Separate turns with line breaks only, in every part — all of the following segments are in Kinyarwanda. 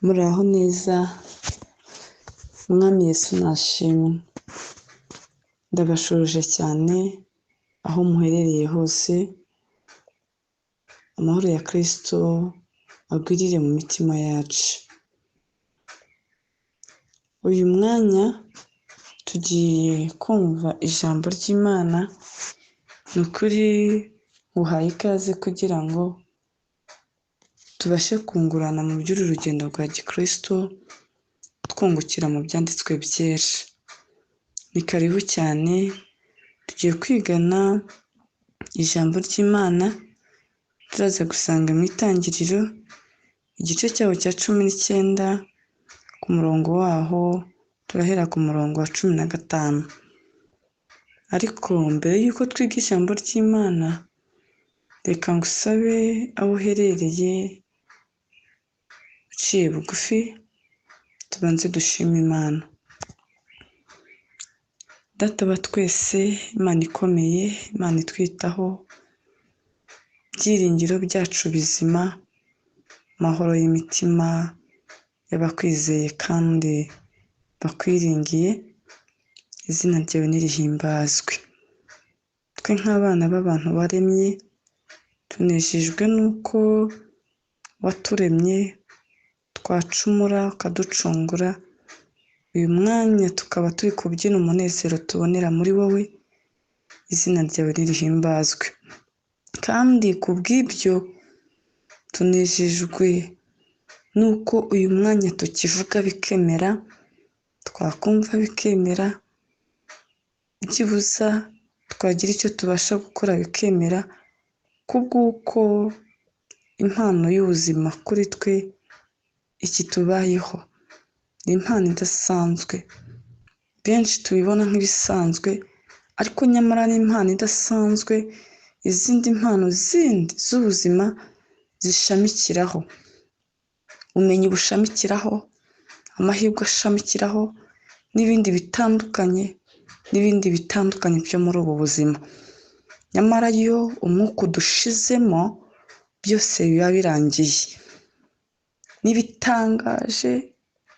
Muraho neza, Umwami Yesu nashimwe, ndabashuje cyane aho muherereye hose, amahoro ya Kristo agwirire mu mitima yacu. Uyu mwanya tugiye kumva ijambo ry'Imana, ni ukuri nguhaye ikaze kugira ngo tubashe kungurana mu by'uru rugendo rwa gikristo, twungukira mu byanditswe byera. Ni karibu cyane, tugiye kwigana ijambo ry'Imana, turaza gusanga mu Itangiriro, igice cyaho cya 19, ku murongo waho turahera ku murongo wa 15. Ariko mbere y'uko twiga ijambo ry'Imana, reka ngusabe aho uherereye uciye bugufi, tubanze dushima Imana. Data wa twese, Imana ikomeye, Imana itwitaho, byiringiro byacu bizima, mahoro y'imitima y'abakwizeye kandi bakwiringiye, izina ryawe nirihimbazwe. Twe nk'abana b'abantu waremye, tunejejwe n'uko waturemye, twacumura ukaducungura, uyu mwanya tukaba turi kubyina umunezero tubonera muri wowe, izina ryawe nirihimbazwe. Kandi ku bw'ibyo tunejejwe n'uko uyu mwanya tukivuga bikemera, twakumva bikemera, byibuza twagira icyo tubasha gukora bikemera, kubw'uko impano y'ubuzima kuri twe ikitubayeho ni impano idasanzwe. Benshi tubibona nk'ibisanzwe, ariko nyamara ni impano idasanzwe, izindi mpano zindi z'ubuzima zishamikiraho. Ubumenyi bushamikiraho, amahirwe ashamikiraho, n'ibindi bitandukanye byo muri ubu buzima. Nyamara iyo umwuka udushizemo, byose biba birangiye. N'ibitangaje,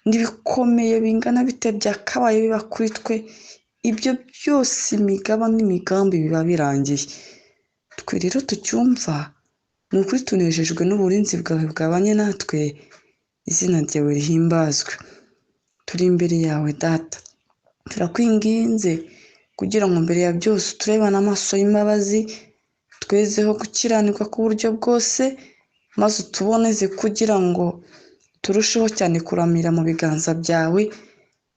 n'ibikomeye bingana bite byakabaye biba kuri twe, ibyo byose imigabo n'imigambi biba birangiye. Twe rero tucyumva, ni ukuri tunejejwe n'uburinzi bwawe bwabanye natwe, izina ryawe rihimbazwe. Turi imbere yawe Data, turakwinginze kugira ngo mbere ya byose turebane amaso y'imbabazi, twezeho gukiranirwa ku buryo bwose, maze utuboneze kugira ngo turusheho cyane kuramira mu biganza byawe,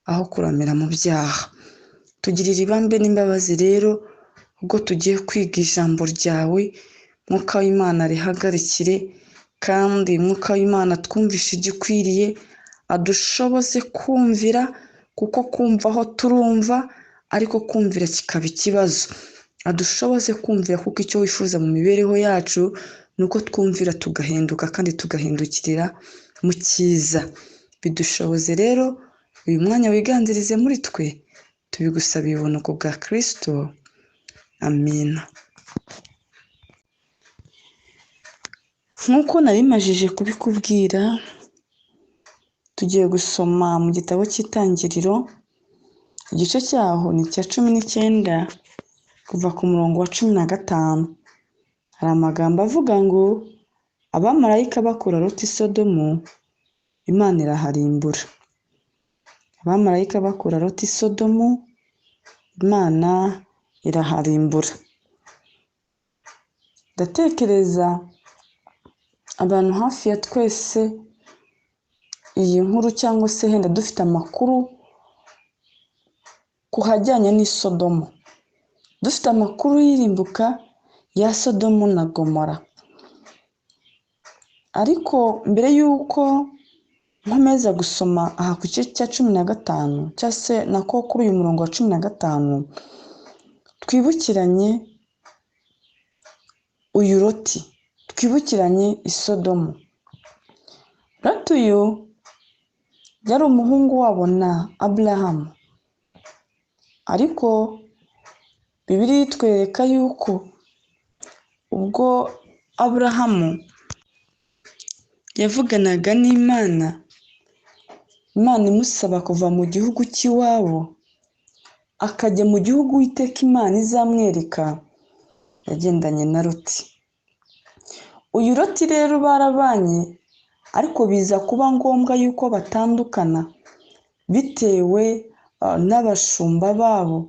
aho kuramira mu byaha. Tugirire ibambe n'imbabazi rero, ubwo tugiye kwiga ijambo ryawe, Mwuka w'Imana rihagarikire, kandi Mwuka w'Imana twumvishe igikwiriye, adushoboze kumvira, kuko kumva aho turumva, ariko kumvira kikaba ikibazo. Adushoboze kumvira kuko icyo wifuza mu mibereho yacu, ni uko twumvira tugahinduka kandi tugahindukirira mu cyiza. Bidushoboze rero, uyu mwanya wiganzirize muri twe, tubigusabiye ubuntu bwa Kristo. Amina. Nk'uko nari majije kubikubwira, tugiye gusoma mu gitabo cy'Itangiriro, igice cyaho ni icya 19, kuva ku murongo wa 15. Hari amagambo avuga ngo, abamarayika bakura Loti i Sodomu, Imana iraharimbura. Abamarayika bakura Loti i Sodomu, Imana iraharimbura. Ndatekereza abantu hafi ya twese iyi nkuru, cyangwa se henda dufite amakuru ku hajyanye n'i Sodomu. Dufite amakuru y'irimbuka ya Sodomu na Gomora. Ariko mbere y'uko nkomeza gusoma aha ku gice cya 15, cyangwa se nako kuri uyu murongo wa 15, twibukiranye uyu Loti, twibukiranye i Sodomu. Loti uyu yari umuhungu wabo na Aburahamu, ariko Bibiliya itwereka yuko ubwo Aburahamu yavuganaga n'Imana, Imana imusaba kuva mu gihugu cy'iwabo akajya mu gihugu Uwiteka Imana izamwereka, yagendanye na Loti. Uyu Loti rero barabanye, ariko biza kuba ngombwa yuko batandukana bitewe n'abashumba babo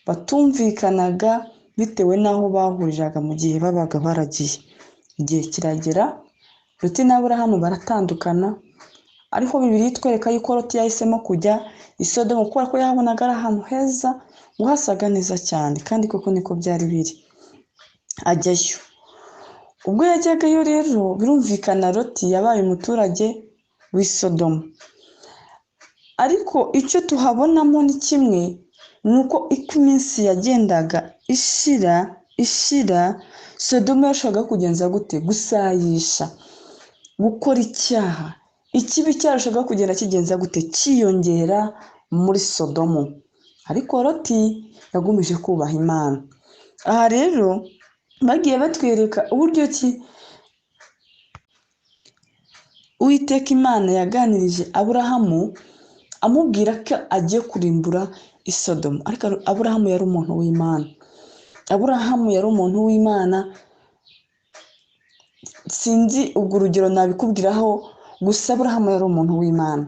batumvikanaga, bitewe n'aho bahuriraga mu gihe babaga baragiye. Igihe kiragera Loti na Aburahamu baratandukana, ariko Bibiliya itwereka yuko Loti yahisemo kujya i Sodomu kubera ko yabonaga ari ahantu heza, ngo hasaga neza cyane, kandi koko niko byari biri. Ajyayo. Ubwo yajyagayo rero birumvikana Loti yabaye umuturage w'i Sodomu. Ariko icyo tuhabonamo ni kimwe, ni uko uko iminsi yagendaga ishira, Sodomu yashakaga kugenza gute? Gusayisha, gukora icyaha. Ikibi cyarushaga kugenda kigenza gute? Cyiyongera muri Sodomu. Ariko Loti yagumije kubaha Imana. Aha rero bagiye batwereka uburyo ki Uwiteka Imana yaganirije Aburahamu amubwira ko agiye kurimbura i Sodomu. Ariko Aburahamu yari umuntu w'Imana. Aburahamu yari umuntu w'Imana. Sinzi ubwo urugero nabikubwiraho, gusa Aburahamu yari umuntu w'Imana.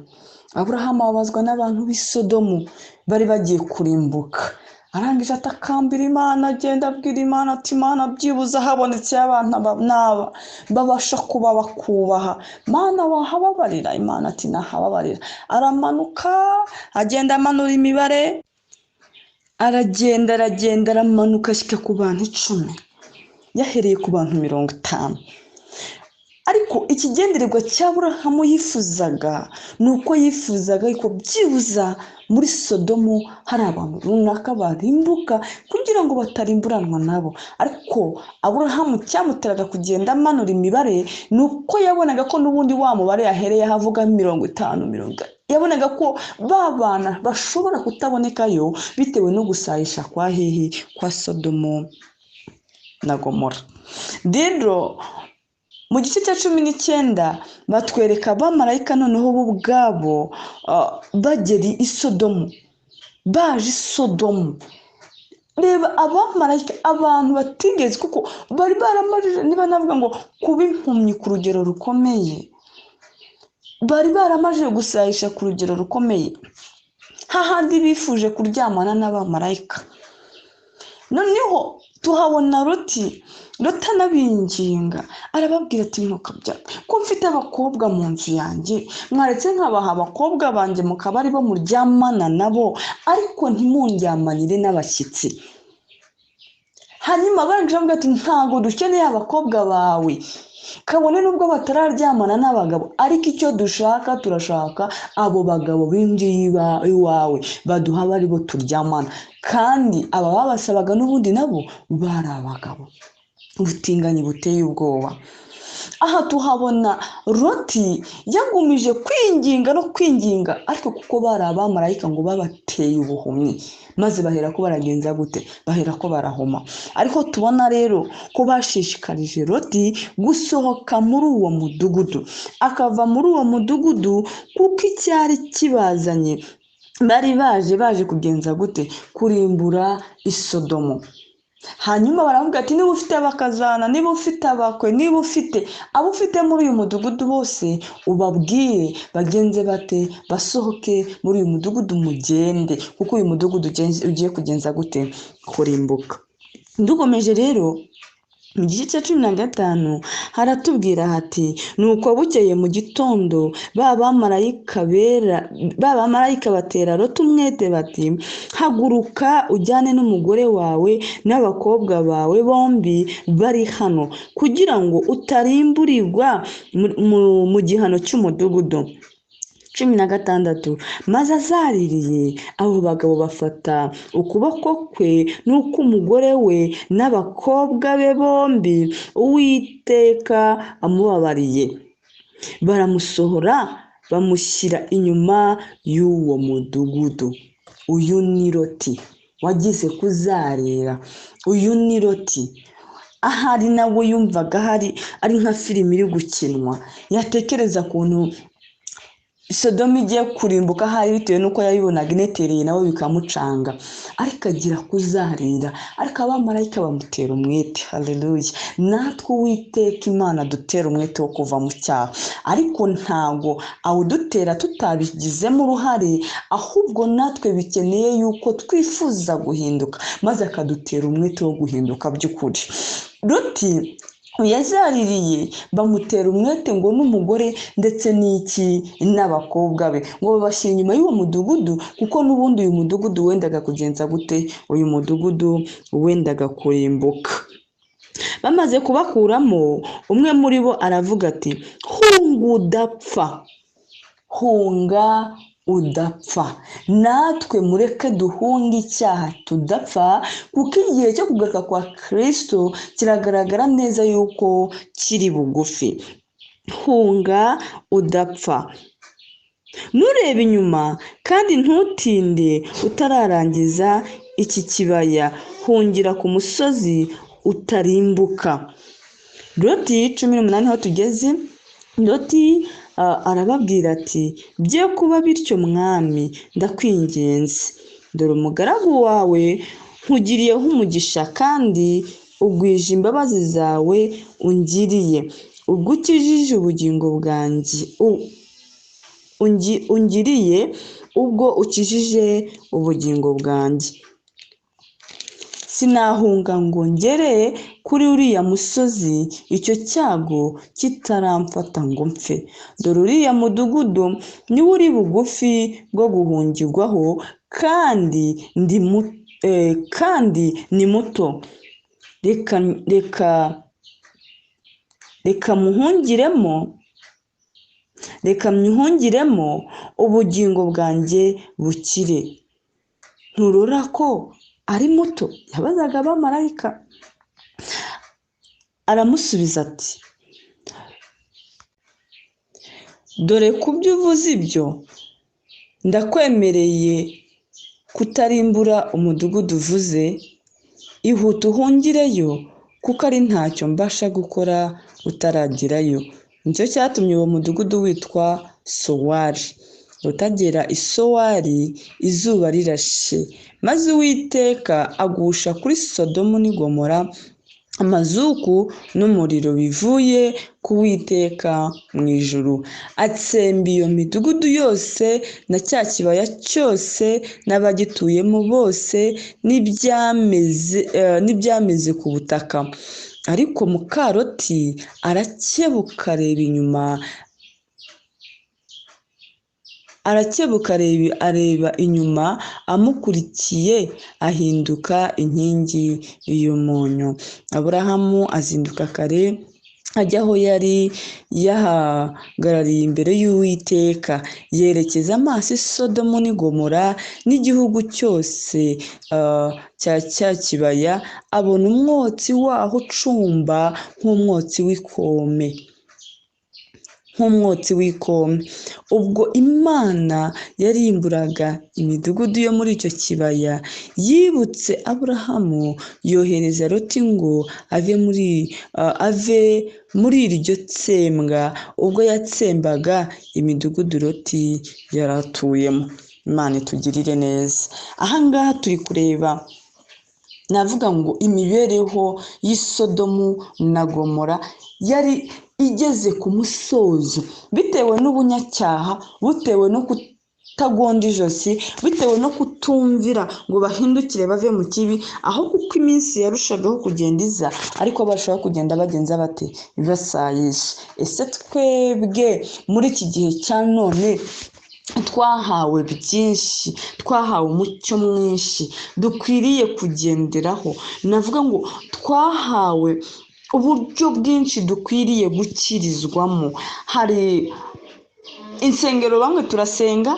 Aburahamu ababazwa n'abantu b'i Sodomu bari bagiye kurimbuka. Arangije atakambira Imana, agenda abwira Imana ati, Imana byibuze habonetse abantu n'aba babasha kuba bakubaha, Mana wahababarira. Imana ati nahababarira. Aramanuka, agenda amanura imibare, aragenda aramanuka ashyika ku bantu 10, yahereye ku bantu 50. Ariko ikigendererwa cya Aburahamu yifuzaga ni uko yifuzaga ko byibuza muri Sodomu hari abantu runaka barimbuka kugira ngo batarimburanwa nabo. Ariko Aburahamu cyamuteraga kugenda amanura imibare ni uko yabonaga ko n'ubundi wa mubare yahereye havuga 50, yabonaga ko babana bashobora kutabonekayo bitewe no gusayisha kwa hehe, kwa Sodomu na Gomora. Rero mu gice cya 19 batwereka abamarayika noneho bo ubwabo bagera i Sodomu, baje i Sodomu. Reba abamarayika, abantu batigeze, kuko bari baramajije, niba navuga ngo kuba impumyi ku rugero rukomeye, bari baramajije gusayisha ku rugero rukomeye, hahandi bifuje kuryamana n'abamarayika. Noneho tuhabona Loti anabinginga, arababwira ati ntukabya, ko mfite abakobwa mu nzu yanjye, mwaretse nkabaha abakobwa banjye mukaba ari bo muryamana nabo, ariko ntimunjyamanire n'abashyitsi. Hanyuma barangije bavuga ati ntago dukeneye abakobwa bawe, kabone nubwo batararyamana n'abagabo, ariko icyo dushaka, turashaka abo bagabo binjiye iwawe baduha bari bo turyamana. Kandi aba babasabaga n'ubundi nabo bari abagabo. Ubutinganyi buteye ubwoba. Aha tuhabona Loti yagumije kwinginga, ariko kuko bari abamarayika ngo babateye ubuhumyi, maze bahera ko baragenza gute? Bahera ko barahoma. Ariko tubona rero ko bashishikarije Loti gusohoka muri uwo mudugudu, akava muri uwo mudugudu, kuko icyari kibazanye bari baje kugenza gute? Kurimbura i Sodomu. Hanyuma baravuga ati niba ufite abakazana, niba ufite abakwe, niba ufite abo ufite muri uyu mudugudu bose ubabwire bagenze bate, basohoke muri uyu mudugudu mugende, kuko uyu mudugudu ugiye kugenza gute? Kurimbuka. Dukomeje rero mu gice cya 15 haratubwira hati, nuko bukeye mu gitondo babamarayika batera Loti umwete bati, haguruka ujyane n'umugore wawe n'abakobwa bawe bombi bari hano, kugira ngo utarimburirwa mu gihano cy'umudugudu. 16 maze azaririye abo bagabo bafata ukuboko kwe n'uk'umugore we n'abakobwa be bombi, Uwiteka amubabariye, baramusohora bamushyira inyuma y'uwo mudugudu. Uyu ni Loti wagize kuzarira. Uyu ni Loti ahari nawe yumvaga ari nka filime iri gukinwa, yatekereza kuntu Sodomu igiye kurimbuka hari bitewe n'uko yabibonaga inetereye nawe bikamucanga, ariko agira kuzarira, ariko abamarayika bamutera umwete. Haleluya! Natwe Uwiteka Imana dutera umwete wo kuva mu cyaha, ariko ntago awudutera tutabigizemo uruhare, ahubwo natwe bikeneye yuko twifuza guhinduka, maze akadutera umwete wo guhinduka by'ukuri. Loti yazaririye bamutera umwete ngo n'umugore ndetse n'abakobwa be ngo babashyire inyuma y'uwo mudugudu, kuko n'ubundi uyu mudugudu wendaga kugenza gute? Uyu mudugudu wendaga kurimbuka. Bamaze kubakuramo, umwe muri bo aravuga ati, hunga udapfa, hunga udapfa. Natwe mureke duhunge icyaha tudapfa, kuko igihe cyo kugaruka kwa Kristo kiragaragara neza yuko kiri bugufi. Hunga udapfa, nturebe inyuma kandi ntutinde utararangiza iki kibaya, hungira ku musozi utarimbuka. Loti 18 aho tugeze, Loti arababwira ati, bye kuba bityo mwami, ndakwinginze, dore umugaragu wawe nkugiriyeho umugisha kandi ugwije imbabazi zawe ungiriye, ubwo ukijije ubugingo bwanjye, ungiriye ubwo ukijije ubugingo bwanjye. Sinahunga ngo ngere kuri uriya musozi icyo cyago kitaramfata ngo mpfe. Dore uriya mudugudu niwo uri bugufi bwo guhungirwaho, kandi ni muto. Reka muhungiremo ubugingo bwanjye bukire. Nturora ko ari muto? Yabazaga abamarayika. Aramusubiza ati, dore ku byo uvuze ibyo, ndakwemereye kutarimbura umudugudu uvuze, ihute uhungireyo, kuko ari ntacyo mbasha gukora utaragerayo. Nicyo cyatumye uwo mudugudu witwa Sowari. Utagera i Sowari izuba rirashe, maze Uwiteka agusha kuri Sodomu n'i Gomora amazuku n'umuriro bivuye ku Uwiteka mu ijuru, atsemba iyo midugudu yose na cya kibaya cyose n'abagituyemo bose n'ibyameze ku butaka. Ariko muka Loti arakebuka areba inyuma, amukurikiye ahinduka inkingi y'umunyu. Aburahamu azinduka kare ajya aho yari yahagarariye imbere y'Uwiteka, yerekeza amaso i Sodomu n'i Gomora n'igihugu cyose cya cya kibaya, abona umwotsi waho ucumba nk'umwotsi w'ikome. Ubwo Imana yarimburaga imidugudu yo muri icyo kibaya, yibutse Aburahamu, yohereza Loti ngo ave muri iryo tsembwa, ubwo yatsembaga imidugudu Loti yari atuyemo. Imana itugirire neza. Ahangaha turi kureba, navuga ngo imibereho y'i Sodomu na Gomora yari igeze ku musozo, bitewe n'ubunyacyaha, bitewe no kutagonda ijosi, bitewe no kutumvira ngo bahindukire bave mu kibi, aho kuko iminsi yarushagaho kugenda iza, ariko barushaho kugenda bagenza bate? Basayisha. Ese twebwe muri iki gihe cya none twahawe byinshi, twahawe umucyo mwinshi dukwiriye kugenderaho. Navuga ngo twahawe uburyo bwinshi dukwiriye gukirizwamo. Hari insengero bamwe turasenga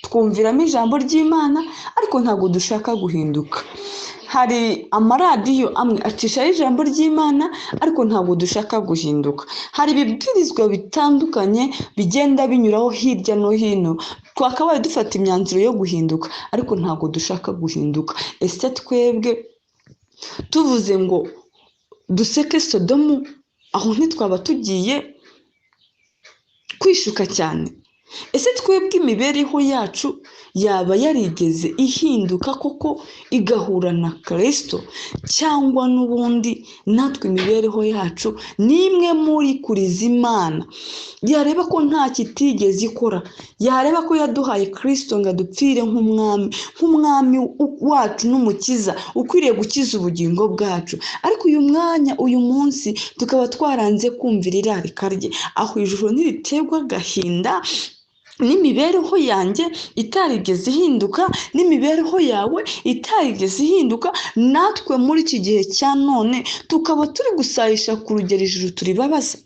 twumviramo ijambo ry'Imana, ariko ntabwo dushaka guhinduka. Hari amaradiyo amwe acishaho ijambo ry'Imana, ariko ntabwo dushaka guhinduka. Hari ibibwirizwa bitandukanye bigenda binyuraho hirya no hino, twakabaye dufata imyanzuro yo guhinduka, ariko ntabwo dushaka guhinduka. Ese twebwe tuvuze ngo duseke Sodomu, aho ntitwaba tugiye kwishuka cyane? ese twebwe imibereho yacu yaba yarigeze ihinduka koko igahura na Kristo, cyangwa n'ubundi natwe imibereho yacu ni imwe muri kuriza Imana, yareba ko nta kitigeze ikora, yareba ko yaduhaye Kristo ngo adupfire nk'umwami wacu n'umukiza ukwiriye gukiza ubugingo bwacu, ariko uyu munsi tukaba twaranze kumvira irarika rye, aho ijuru ntiriterwa agahinda n'imibereho yanjye itarigeze ihinduka, n'imibereho yawe itarigeze ihinduka, natwe muri iki gihe cya none tukaba turi gusayisha ku rugero ijuru turibabaza.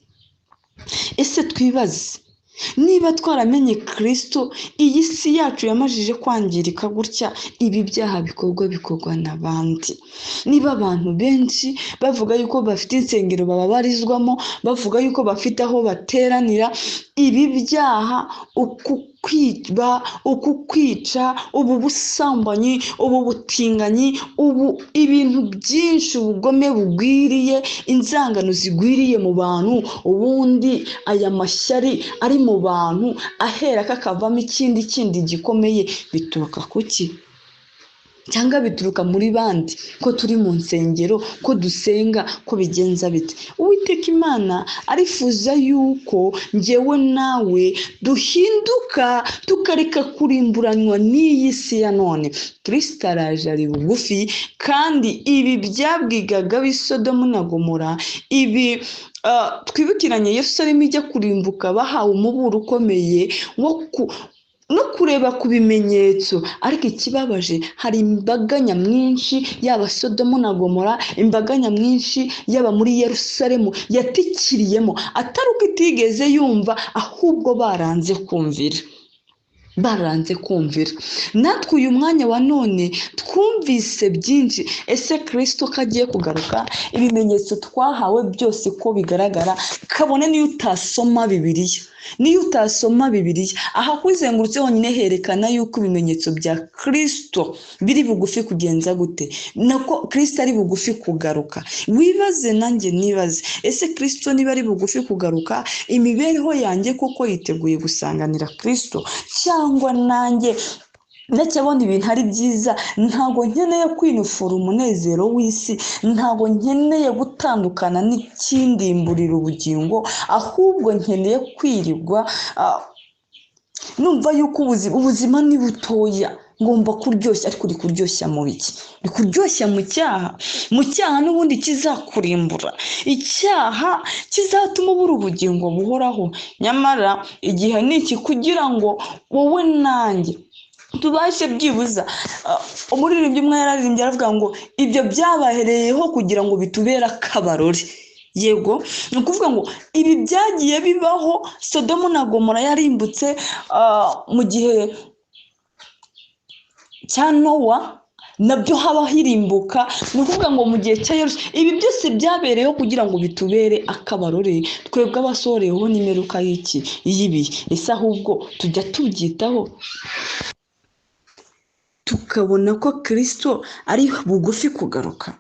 Ese twibaze, niba twaramenye Kristo, iyi si yacu yamajije kwangirika gutya, ibi byaha bikorwa n'abandi, niba abantu benshi bavuga yuko bafite insengero babarizwamo, bavuga yuko bafite aho bateranira, ibi byaha, uku kwiba, uku kwica, ubu busambanyi, ubu butinganyi, ubu ibintu byinshi, ubugome bugwiriye, inzangano zigwiriye mu bantu, ubundi aya mashyari ari mu bantu ahera kakavamo ikindi gikomeye, bituruka kuki? Cyangwa bituruka muri bandi ko turi mu nsengero, ko dusenga, ko bigenza bite? Uwiteka Imana arifuza yuko njyewe nawe duhinduka, tukareka kurimburanwa n'iyi si ya none. Kristo araje ari bugufi, kandi ibi byabwigaga b'i Sodomu na Gomora, ibi twibukiranye Yerusalemu ijya kurimbuka, bahawe umuburo ukomeye no kureba ku bimenyetso, ariko ikibabaje hari imbaga nyamwinshi yaba Sodomu na Gomora, imbaga nyamwinshi yaba muri Yerusalemu yatikiriyemo, atari uko itigeze yumva, ahubwo baranze kumvira. Natwe uyu mwanya wa none twumvise byinshi. Ese Kristo ko agiye kugaruka, ibimenyetso twahawe byose ko bigaragara, kabone niyo utasoma Bibiliya, aha kwizengurutse honyine herekana yuko ibimenyetso bya Kristo biri bugufi kugenza gute, nako Kristo ari bugufi kugaruka. Wibaze nanjye nibaze, ese Kristo niba ari bugufi kugaruka, imibereho yanjye koko yiteguye gusanganira Kristo, cyangwa nanjye ndacyabona ibintu ari byiza, ntabwo nkeneye kwinufura umunezero w'isi, ntabwo nkeneye gutandukana n'ikindimburira ubugingo, ahubwo nkeneye kwirirwa numva yuko ubuzima ni butoya, ngomba kuryoshya. Ariko uri kuryoshya mu biki? Uri kuryoshya mu cyaha n'ubundi kizakurimbura, icyaha kizatuma ubura ubugingo buhoraho. Nyamara igihe ni iki kugira ngo wowe nanjye tubashe byibuza, umuririmbyi umwe yararirimbye aravuga ngo ibyo byabahereyeho kugira ngo bitubere akabarore. Yego, ni ukuvuga ngo ibi byagiye bibaho, Sodomu na Gomora yarimbutse mu gihe cya Nowa, nabyo haba hirimbuka. Ni ukuvuga ngo mu gihe cya Yesu, ibi byose byabereyeho kugira ngo bitubere akabarore, twebwe abasohoreyeho n'imperuka y'ibi. Ese ahubwo tujya tubyitaho, tukabona ko Kristo ari bugufi kugaruka.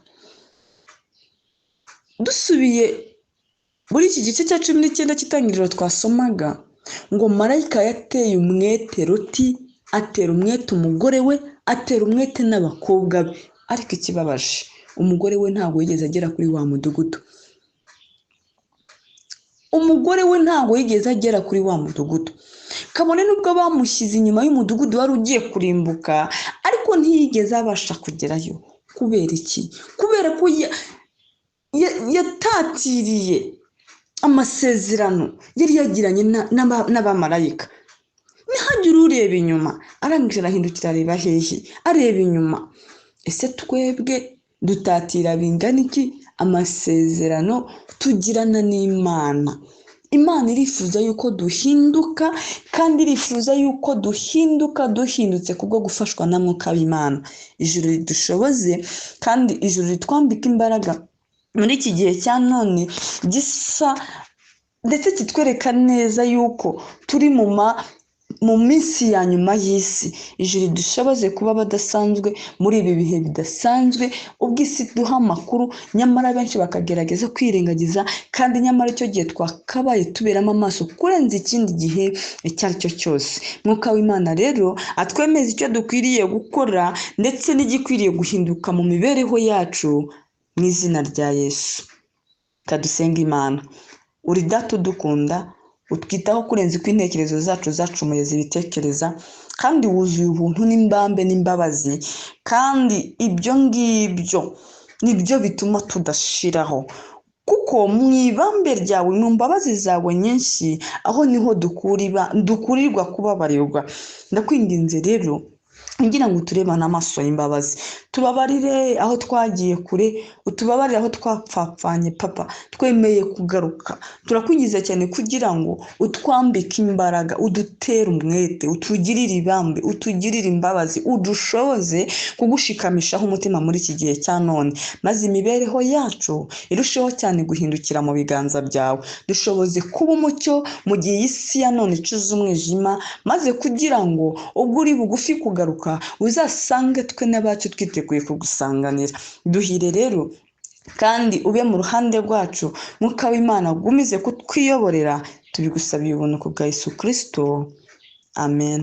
Dusubiye muri iki gice cya 19 cy'itangiriro twasomaga, ngo marayika yateye umwete Loti, atera umwete umugore we, atera umwete n'abakobwa be. Ariko ikibabaje, umugore we ntabwo yigeze agera kuri wa mudugudu. Kabone nubwo bamushyize inyuma y'umudugudu wari ugiye kurimbuka, ariko ntiyigeze abasha kugerayo. Kubera iki? Kubera ko yatatiriye amasezerano yari yagiranye n'abamarayika. Ntihagire ureba inyuma, arangije arahindukira areba hehe? Areba inyuma. Ese twebwe dutatira bingana iki amasezerano tugirana n'Imana? Imana irifuza yuko duhinduka, kandi irifuza yuko duhindutse kubwo gufashwa na Mwuka w'Imana. Ijuru ridushoboze, kandi ijuru ritwambika imbaraga muri iki gihe cya none gisa, ndetse kitwereka neza yuko turi mu minsi ya nyuma y'isi, ijuru dushoboze kuba badasanzwe muri ibi bihe bidasanzwe, ubwo isi duha amakuru nyamara benshi bakagerageza kwirengagiza, kandi nyamara icyo gihe twakabaye tuberamo amaso kurenza ikindi gihe icyo ari cyo cyose. Mwuka w'Imana rero atwemeza icyo dukwiriye gukora ndetse n'igikwiriye guhinduka mu mibereho yacu mu izina rya Yesu. Kadusenga Imana. Uri data udukunda, utwitaho kurenza uko intekerezo zacu zacumuye zibitekereza, kandi wuzuye ubuntu n'imbambe n'imbabazi, kandi ibyo ngibyo nibyo bituma tudashiraho, kuko mu ibambe ryawe, mu mbabazi zawe nyinshi, aho niho dukurirwa kubabarirwa. Ndakwinginze rero ngira ngo turebane amaso y'imbabazi, tubabarire aho twagiye kure, utubabarire aho twapfapfanye papa, twemeye kugaruka. Turakwingiza cyane kugira ngo utwambike imbaraga, udutere umwete, utugirire ibambe, utugirire imbabazi, udushoboze kugushikamishaho umutima muri iki gihe cya none, maze imibereho yacu irusheho cyane guhindukira mu biganza byawe. Dushoboze kuba umucyo mu gihe isi ya none icuze umwijima, maze kugira ngo ubwo uri bugufi kugaruka uzasange twe n'abacu twiteguye kugusanganira. Duhire rero kandi ube mu ruhande rwacu. Mwuka w'Imana ugumize kutwiyoborera, tubigusabiye ubuntu ku bwa Yesu Kristo. Amen.